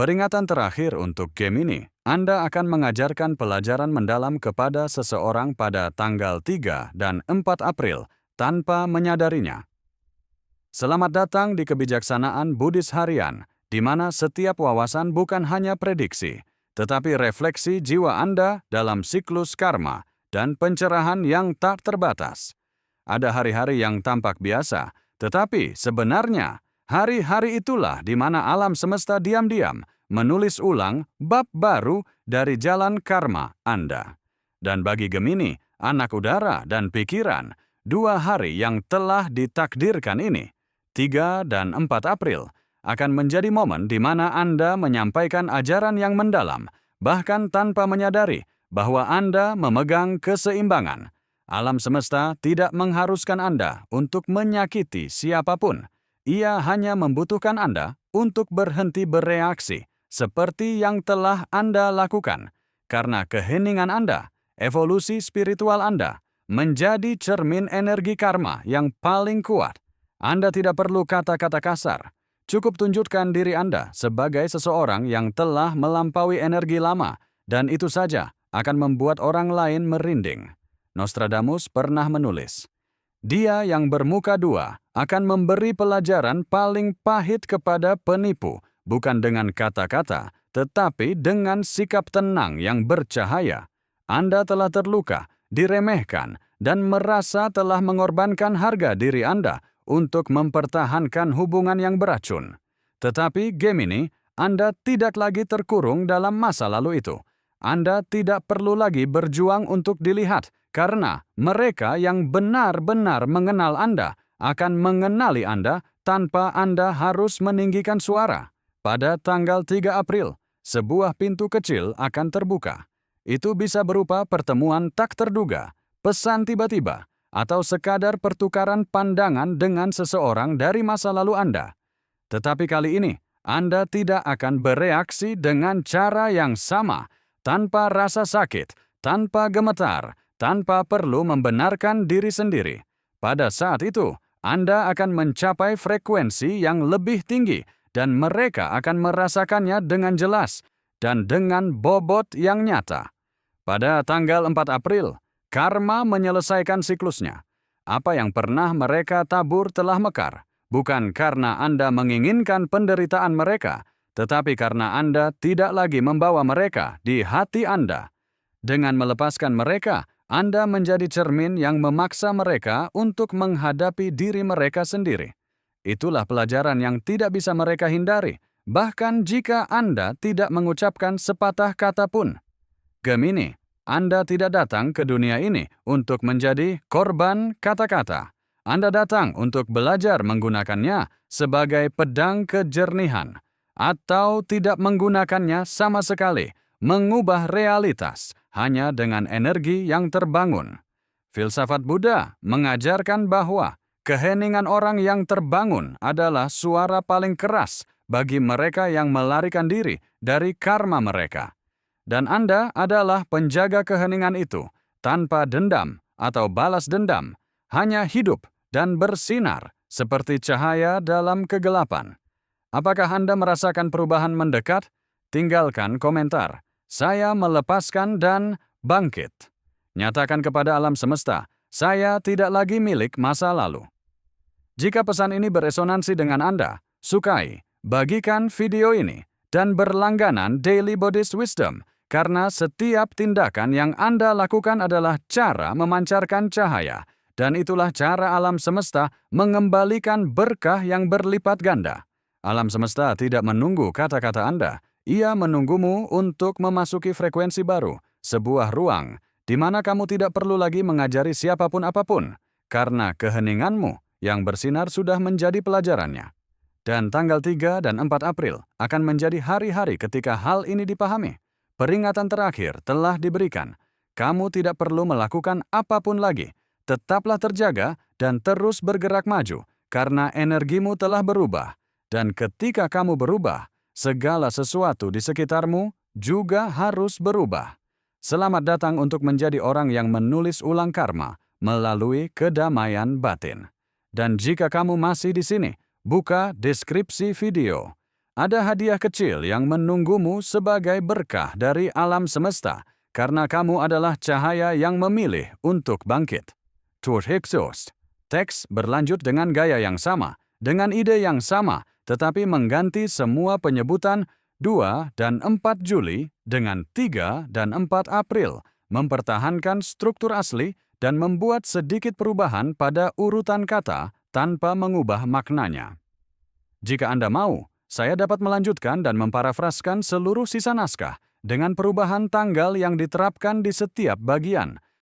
Peringatan terakhir untuk Gemini, Anda akan mengajarkan pelajaran mendalam kepada seseorang pada tanggal 3 dan 4 April tanpa menyadarinya. Selamat datang di Kebijaksanaan Buddhis Harian, di mana setiap wawasan bukan hanya prediksi, tetapi refleksi jiwa Anda dalam siklus karma dan pencerahan yang tak terbatas. Ada hari-hari yang tampak biasa, tetapi sebenarnya hari-hari itulah di mana alam semesta diam-diam menulis ulang bab baru dari jalan karma Anda. Dan bagi Gemini, anak udara dan pikiran, 2 hari yang telah ditakdirkan ini, 3 dan 4 April, akan menjadi momen di mana Anda menyampaikan ajaran yang mendalam, bahkan tanpa menyadari bahwa Anda memegang keseimbangan. Alam semesta tidak mengharuskan Anda untuk menyakiti siapapun. Ia hanya membutuhkan Anda untuk berhenti bereaksi, seperti yang telah Anda lakukan, karena keheningan Anda, evolusi spiritual Anda, menjadi cermin energi karma yang paling kuat. Anda tidak perlu kata-kata kasar. Cukup tunjukkan diri Anda sebagai seseorang yang telah melampaui energi lama, dan itu saja akan membuat orang lain merinding. Nostradamus pernah menulis, "Dia yang bermuka dua akan memberi pelajaran paling pahit kepada penipu, bukan dengan kata-kata, tetapi dengan sikap tenang yang bercahaya. Anda telah terluka, diremehkan, dan merasa telah mengorbankan harga diri Anda untuk mempertahankan hubungan yang beracun. Tetapi Gemini, Anda tidak lagi terkurung dalam masa lalu itu. Anda tidak perlu lagi berjuang untuk dilihat, karena mereka yang benar-benar mengenal Anda akan mengenali Anda tanpa Anda harus meninggikan suara. Pada tanggal 3 April, sebuah pintu kecil akan terbuka. Itu bisa berupa pertemuan tak terduga, pesan tiba-tiba, atau sekadar pertukaran pandangan dengan seseorang dari masa lalu Anda. Tetapi kali ini, Anda tidak akan bereaksi dengan cara yang sama, tanpa rasa sakit, tanpa gemetar, tanpa perlu membenarkan diri sendiri. Pada saat itu, Anda akan mencapai frekuensi yang lebih tinggi dan mereka akan merasakannya dengan jelas dan dengan bobot yang nyata. Pada tanggal 4 April, karma menyelesaikan siklusnya. Apa yang pernah mereka tabur telah mekar, bukan karena Anda menginginkan penderitaan mereka, tetapi karena Anda tidak lagi membawa mereka di hati Anda. Dengan melepaskan mereka, Anda menjadi cermin yang memaksa mereka untuk menghadapi diri mereka sendiri. Itulah pelajaran yang tidak bisa mereka hindari, bahkan jika Anda tidak mengucapkan sepatah kata pun. Gemini, Anda tidak datang ke dunia ini untuk menjadi korban kata-kata. Anda datang untuk belajar menggunakannya sebagai pedang kejernihan, atau tidak menggunakannya sama sekali, mengubah realitas hanya dengan energi yang terbangun. Filsafat Buddha mengajarkan bahwa keheningan orang yang terbangun adalah suara paling keras bagi mereka yang melarikan diri dari karma mereka. Dan Anda adalah penjaga keheningan itu, tanpa dendam atau balas dendam, hanya hidup dan bersinar seperti cahaya dalam kegelapan. Apakah Anda merasakan perubahan mendekat? Tinggalkan komentar. Saya melepaskan dan bangkit. Nyatakan kepada alam semesta, saya tidak lagi milik masa lalu. Jika pesan ini beresonansi dengan Anda, sukai, bagikan video ini, dan berlangganan Daily Buddhist Wisdom, karena setiap tindakan yang Anda lakukan adalah cara memancarkan cahaya, dan itulah cara alam semesta mengembalikan berkah yang berlipat ganda. Alam semesta tidak menunggu kata-kata Anda, ia menunggumu untuk memasuki frekuensi baru, sebuah ruang, di mana kamu tidak perlu lagi mengajari siapapun apapun, karena keheninganmu yang bersinar sudah menjadi pelajarannya. Dan tanggal 3 dan 4 April akan menjadi hari-hari ketika hal ini dipahami. Peringatan terakhir telah diberikan. Kamu tidak perlu melakukan apapun lagi. Tetaplah terjaga dan terus bergerak maju, karena energimu telah berubah. Dan ketika kamu berubah, segala sesuatu di sekitarmu juga harus berubah. Selamat datang untuk menjadi orang yang menulis ulang karma melalui kedamaian batin. Dan jika kamu masih di sini, buka deskripsi video. Ada hadiah kecil yang menunggumu sebagai berkah dari alam semesta, karena kamu adalah cahaya yang memilih untuk bangkit. Tur Hiksos. Teks berlanjut dengan gaya yang sama, dengan ide yang sama, tetapi mengganti semua penyebutan 2 dan 4 Juli dengan 3 dan 4 April, mempertahankan struktur asli dan membuat sedikit perubahan pada urutan kata tanpa mengubah maknanya. Jika Anda mau, saya dapat melanjutkan dan memparafraskan seluruh sisa naskah dengan perubahan tanggal yang diterapkan di setiap bagian,